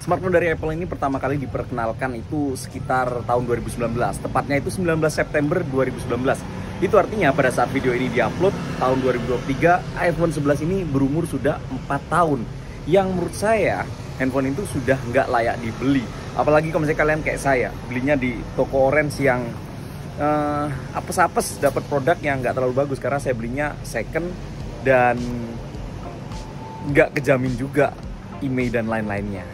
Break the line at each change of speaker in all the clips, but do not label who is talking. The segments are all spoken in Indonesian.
Smartphone dari Apple ini pertama kali diperkenalkan itu sekitar tahun 2019. Tepatnya itu 19 September 2019. Itu artinya pada saat video ini diupload tahun 2023, iPhone 11 ini berumur sudah 4 tahun. Yang menurut saya, handphone itu sudah nggak layak dibeli. Apalagi kalau misalnya kalian kayak saya, belinya di toko orange yang apes-apes, dapat produk yang nggak terlalu bagus. Karena saya belinya second dan nggak kejamin juga email dan lain-lainnya.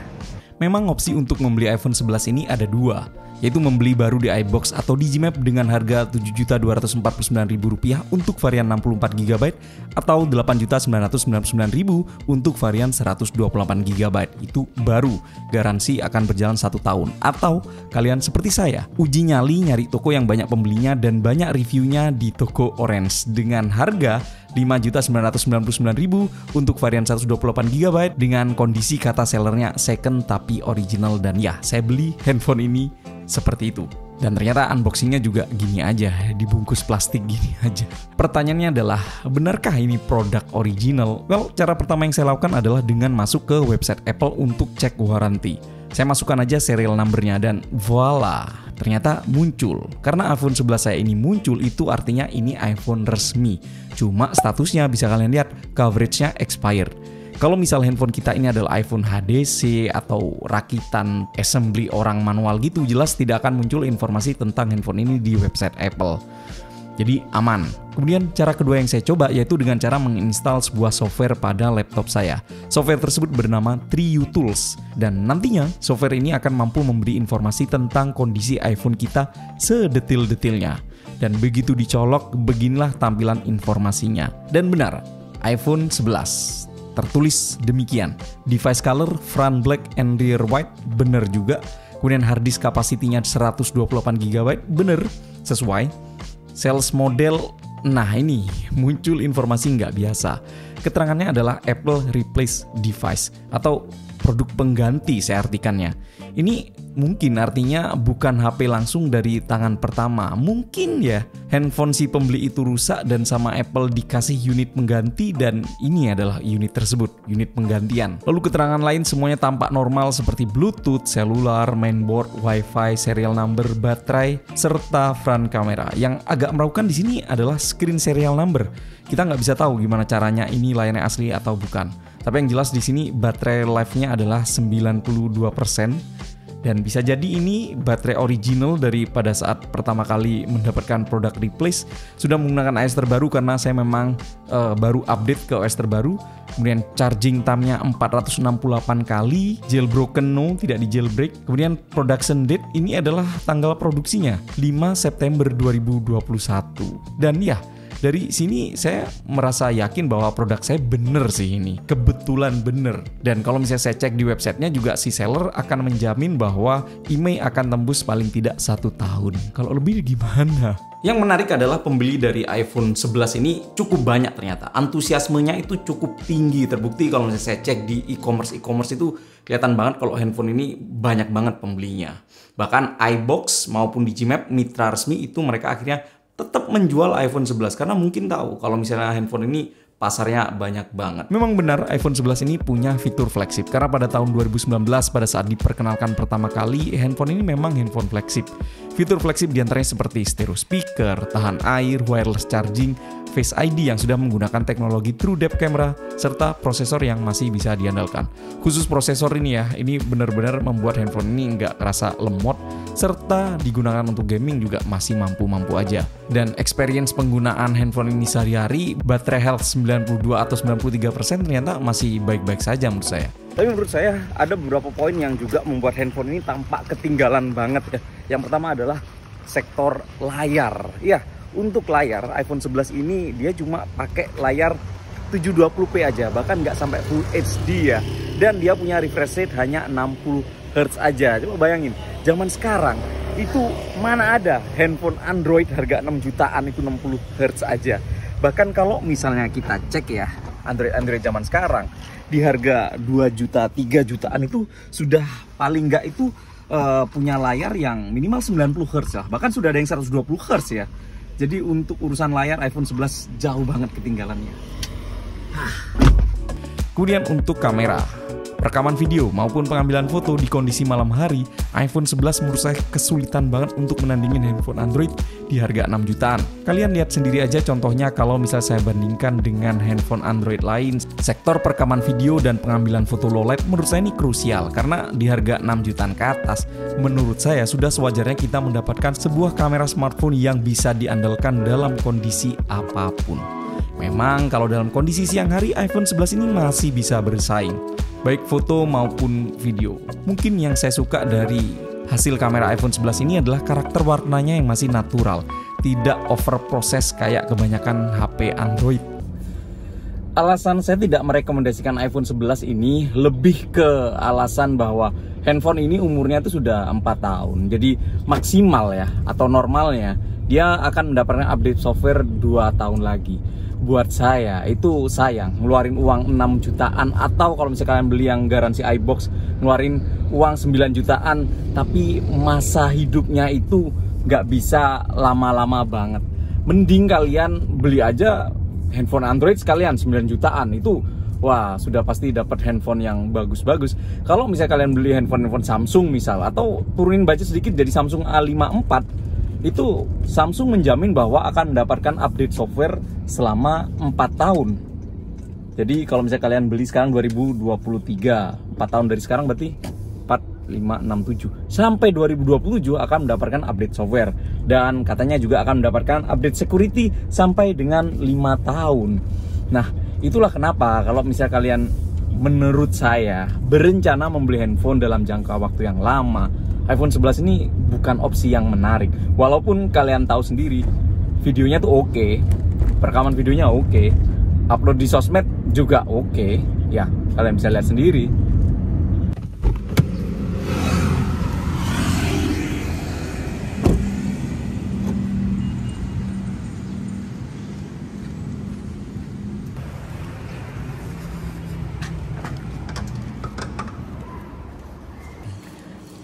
Memang opsi untuk membeli iPhone 11 ini ada dua, yaitu membeli baru di iBox atau Digimap dengan harga Rp7.249.000 untuk varian 64GB atau Rp8.999.000 untuk varian 128GB. Itu baru, garansi akan berjalan 1 tahun. Atau kalian seperti saya, uji nyali nyari toko yang banyak pembelinya dan banyak reviewnya di toko orange dengan harga Rp5.999.000 untuk varian 128GB dengan kondisi kata sellernya second tapi original. Dan ya, saya beli handphone ini seperti itu. Dan ternyata unboxingnya juga gini aja, dibungkus plastik gini aja. Pertanyaannya adalah, benarkah ini produk original? Well, cara pertama yang saya lakukan adalah dengan masuk ke website Apple untuk cek waranti. Saya masukkan aja serial numbernya dan voila, ternyata muncul. Karena iPhone 11 saya ini muncul, itu artinya ini iPhone resmi. Cuma statusnya bisa kalian lihat, coveragenya expired. Kalau misal handphone kita ini adalah iPhone HDC atau rakitan assembly orang manual gitu, jelas tidak akan muncul informasi tentang handphone ini di website Apple. Jadi aman. Kemudian cara kedua yang saya coba yaitu dengan cara menginstal sebuah software pada laptop saya. Software tersebut bernama TreeU Tools. Dan nantinya software ini akan mampu memberi informasi tentang kondisi iPhone kita sedetil-detilnya. Dan begitu dicolok, beginilah tampilan informasinya. Dan benar, iPhone 11. Tertulis demikian, device color front black and rear white, bener juga. Kemudian hard disk capacity-nya 128GB, bener, sesuai. Sales model, nah ini muncul informasi nggak biasa. Keterangannya adalah Apple Replace Device atau produk pengganti saya artikannya. Ini mungkin artinya bukan HP langsung dari tangan pertama. Mungkin ya handphone si pembeli itu rusak dan sama Apple dikasih unit pengganti dan ini adalah unit tersebut, unit penggantian. Lalu keterangan lain semuanya tampak normal seperti Bluetooth, selular, mainboard, Wi-Fi, serial number, baterai, serta front kamera. Yang agak meragukan di sini adalah screen serial number. Kita nggak bisa tahu gimana caranya ini layarnya asli atau bukan. Tapi yang jelas di sini baterai life-nya adalah 92%. Dan bisa jadi ini baterai original dari pada saat pertama kali mendapatkan produk replace. Sudah menggunakan OS terbaru karena saya memang baru update ke OS terbaru. Kemudian charging time-nya 468 kali, jailbroken no, tidak di jailbreak. Kemudian production date ini adalah tanggal produksinya 5 September 2021. Dan ya, dari sini saya merasa yakin bahwa produk saya bener sih ini. Kebetulan bener. Dan kalau misalnya saya cek di websitenya juga si seller akan menjamin bahwa IMEI akan tembus paling tidak 1 tahun. Kalau lebih gimana? Yang menarik adalah pembeli dari iPhone 11 ini cukup banyak ternyata. Antusiasmenya itu cukup tinggi. Terbukti kalau misalnya saya cek di e-commerce itu kelihatan banget kalau handphone ini banyak banget pembelinya. Bahkan iBox maupun Digimap mitra resmi itu mereka akhirnya tetap menjual iPhone 11 karena mungkin tahu kalau misalnya handphone ini pasarnya banyak banget. Memang benar iPhone 11 ini punya fitur flagship karena pada tahun 2019 pada saat diperkenalkan pertama kali handphone ini memang handphone flagship. Fitur flagship diantaranya seperti stereo speaker, tahan air, wireless charging, Face ID yang sudah menggunakan teknologi True Depth Camera, serta prosesor yang masih bisa diandalkan. Khusus prosesor ini ya, ini benar-benar membuat handphone ini nggak kerasa lemot, serta digunakan untuk gaming juga masih mampu-mampu aja. Dan experience penggunaan handphone ini sehari-hari, baterai health 92 atau 93% ternyata masih baik-baik saja menurut saya.
Tapi menurut saya ada beberapa poin yang juga membuat handphone ini tampak ketinggalan banget ya. Yang pertama adalah sektor layar. Ya, untuk layar iPhone 11 ini dia cuma pakai layar 720p aja, bahkan nggak sampai Full HD ya. Dan dia punya refresh rate hanya 60 Hz aja. Coba bayangin, zaman sekarang itu mana ada handphone Android harga 6 jutaan itu 60 Hz aja. Bahkan kalau misalnya kita cek ya, Android zaman sekarang di harga 2 juta, 3 jutaan itu sudah paling nggak itu punya layar yang minimal 90 Hz lah. Bahkan sudah ada yang 120 Hz ya. Jadi untuk urusan layar iPhone 11 jauh banget ketinggalannya.
Kemudian untuk kamera. rekaman video maupun pengambilan foto di kondisi malam hari, iPhone 11 menurut saya kesulitan banget untuk menandingin handphone Android di harga 6 jutaan. Kalian lihat sendiri aja contohnya kalau misal saya bandingkan dengan handphone Android lain, sektor perekaman video dan pengambilan foto low light menurut saya ini krusial karena di harga 6 jutaan ke atas, menurut saya sudah sewajarnya kita mendapatkan sebuah kamera smartphone yang bisa diandalkan dalam kondisi apapun. Memang kalau dalam kondisi siang hari iPhone 11 ini masih bisa bersaing, baik foto maupun video. Mungkin yang saya suka dari hasil kamera iPhone 11 ini adalah karakter warnanya yang masih natural, tidak overproses kayak kebanyakan HP Android.
Alasan saya tidak merekomendasikan iPhone 11 ini lebih ke alasan bahwa handphone ini umurnya itu sudah 4 tahun. Jadi maksimal ya, atau normalnya dia akan mendapatkan update software 2 tahun lagi. Buat saya itu sayang ngeluarin uang 6 jutaan, atau kalau misalnya kalian beli yang garansi iBox ngeluarin uang 9 jutaan tapi masa hidupnya itu nggak bisa lama-lama banget. Mending kalian beli aja handphone Android sekalian 9 jutaan, itu wah sudah pasti dapat handphone yang bagus-bagus. Kalau misalnya kalian beli handphone Samsung misal, atau turunin budget sedikit jadi Samsung A54, itu Samsung menjamin bahwa akan mendapatkan update software selama 4 tahun. Jadi kalau misalnya kalian beli sekarang 2023, 4 tahun dari sekarang berarti 4, 5, 6, 7 sampai 2027 akan mendapatkan update software. Dan katanya juga akan mendapatkan update security sampai dengan 5 tahun. Nah itulah kenapa kalau misalnya kalian, menurut saya, berencana membeli handphone dalam jangka waktu yang lama, iPhone 11 ini bukan opsi yang menarik. Walaupun kalian tahu sendiri, videonya tuh oke, perekaman videonya oke, upload di sosmed juga oke. Ya, kalian bisa lihat sendiri.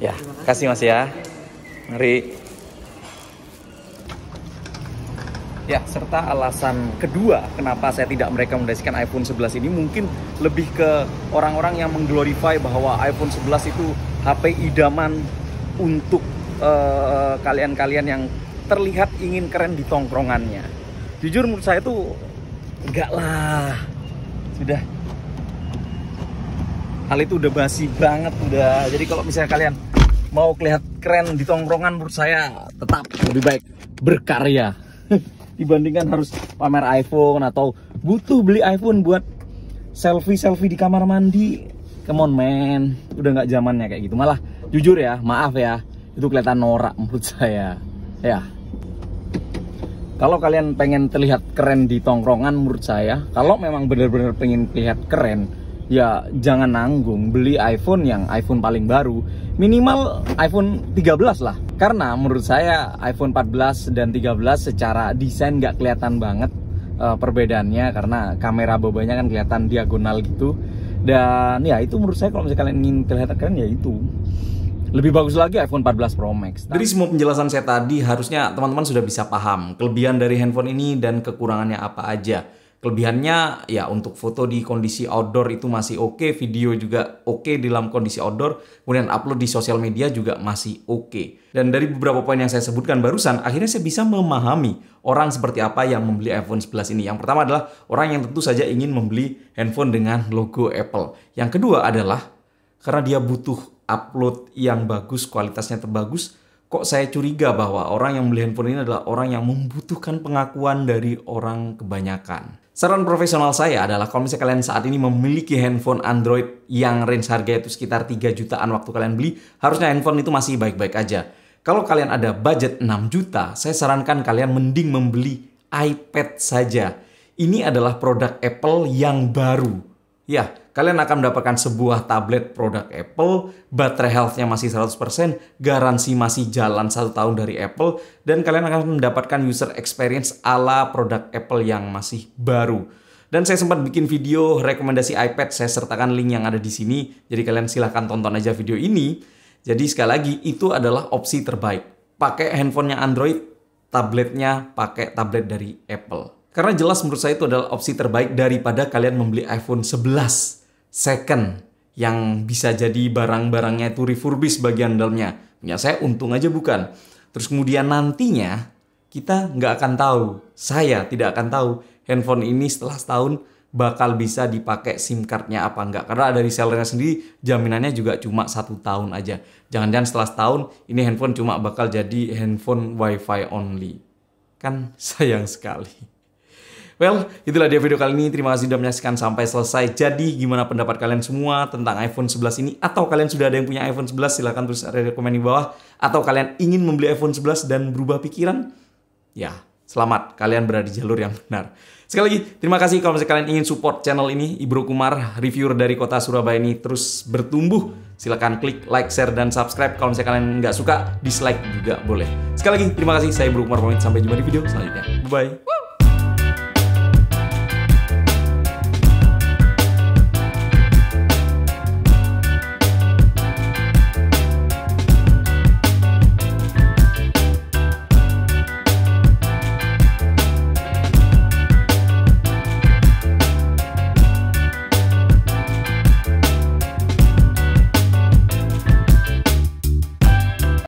Ya, kasih Mas ya. Mari. Ya, serta alasan kedua kenapa saya tidak merekomendasikan iPhone 11 ini mungkin lebih ke orang-orang yang mengglorify bahwa iPhone 11 itu HP idaman untuk kalian-kalian yang terlihat ingin keren di tongkrongannya. Jujur menurut saya tuh enggak lah. Sudah. Hal itu udah basi banget udah. Jadi kalau misalnya kalian mau kelihatan keren di tongkrongan, menurut saya tetap lebih baik berkarya dibandingkan harus pamer iPhone atau butuh beli iPhone buat selfie di kamar mandi. Come on man, udah nggak zamannya kayak gitu. Malah jujur ya, maaf ya, itu kelihatan norak menurut saya. Ya, kalau kalian pengen terlihat keren di tongkrongan, menurut saya, kalau memang bener-bener pengen terlihat keren, ya jangan nanggung beli iPhone yang iPhone paling baru, minimal iPhone 13 lah. Karena menurut saya iPhone 14 dan 13 secara desain nggak kelihatan banget perbedaannya, karena kamera bawahnya kan kelihatan diagonal gitu. Dan ya itu menurut saya kalau misalnya kalian ingin kelihatan keren, ya itu lebih bagus lagi iPhone 14 Pro Max.
Dari semua penjelasan saya tadi, harusnya teman-teman sudah bisa paham kelebihan dari handphone ini dan kekurangannya apa aja. Kelebihannya ya untuk foto di kondisi outdoor itu masih oke, video juga oke dalam kondisi outdoor, kemudian upload di sosial media juga masih oke. Dan dari beberapa poin yang saya sebutkan barusan, akhirnya saya bisa memahami orang seperti apa yang membeli iPhone 11 ini. Yang pertama adalah orang yang tentu saja ingin membeli handphone dengan logo Apple. Yang kedua adalah karena dia butuh upload yang bagus, kualitasnya terbagus. Kok saya curiga bahwa orang yang membeli handphone ini adalah orang yang membutuhkan pengakuan dari orang kebanyakan. Saran profesional saya adalah kalau misalnya kalian saat ini memiliki handphone Android yang range harga itu sekitar 3 jutaan waktu kalian beli, harusnya handphone itu masih baik-baik aja. Kalau kalian ada budget 6 juta, saya sarankan kalian mending membeli iPad saja. Ini adalah produk Apple yang baru. Ya, kalian akan mendapatkan sebuah tablet produk Apple, baterai health-nya masih 100%, garansi masih jalan 1 tahun dari Apple, dan kalian akan mendapatkan user experience ala produk Apple yang masih baru. Dan saya sempat bikin video rekomendasi iPad, saya sertakan link yang ada di sini, jadi kalian silahkan tonton aja video ini. Jadi sekali lagi, itu adalah opsi terbaik. Pakai handphonenya Android, tabletnya pakai tablet dari Apple. Karena jelas menurut saya itu adalah opsi terbaik daripada kalian membeli iPhone 11 second yang bisa jadi barang-barangnya itu refurbish bagian dalamnya. Ya saya untung aja bukan. Terus kemudian nantinya kita nggak akan tahu, saya tidak akan tahu handphone ini setelah setahun bakal bisa dipakai SIM cardnya apa enggak. Karena dari sellernya sendiri jaminannya juga cuma 1 tahun aja. Jangan-jangan setelah setahun ini handphone cuma bakal jadi handphone WiFi only. Kan sayang sekali. Well, itulah dia video kali ini. Terima kasih sudah menyaksikan sampai selesai. Jadi, gimana pendapat kalian semua tentang iPhone 11 ini? Atau kalian sudah ada yang punya iPhone 11? Silahkan tulis di komen di bawah. Atau kalian ingin membeli iPhone 11 dan berubah pikiran? Ya, selamat. Kalian berada di jalur yang benar. Sekali lagi, terima kasih kalau misalnya kalian ingin support channel ini. Ibro Kumar, reviewer dari kota Surabaya ini terus bertumbuh. Silahkan klik like, share, dan subscribe. Kalau misalnya kalian nggak suka, dislike juga boleh. Sekali lagi, terima kasih. Saya Ibro Kumar pamit. Sampai jumpa di video selanjutnya. Bye-bye.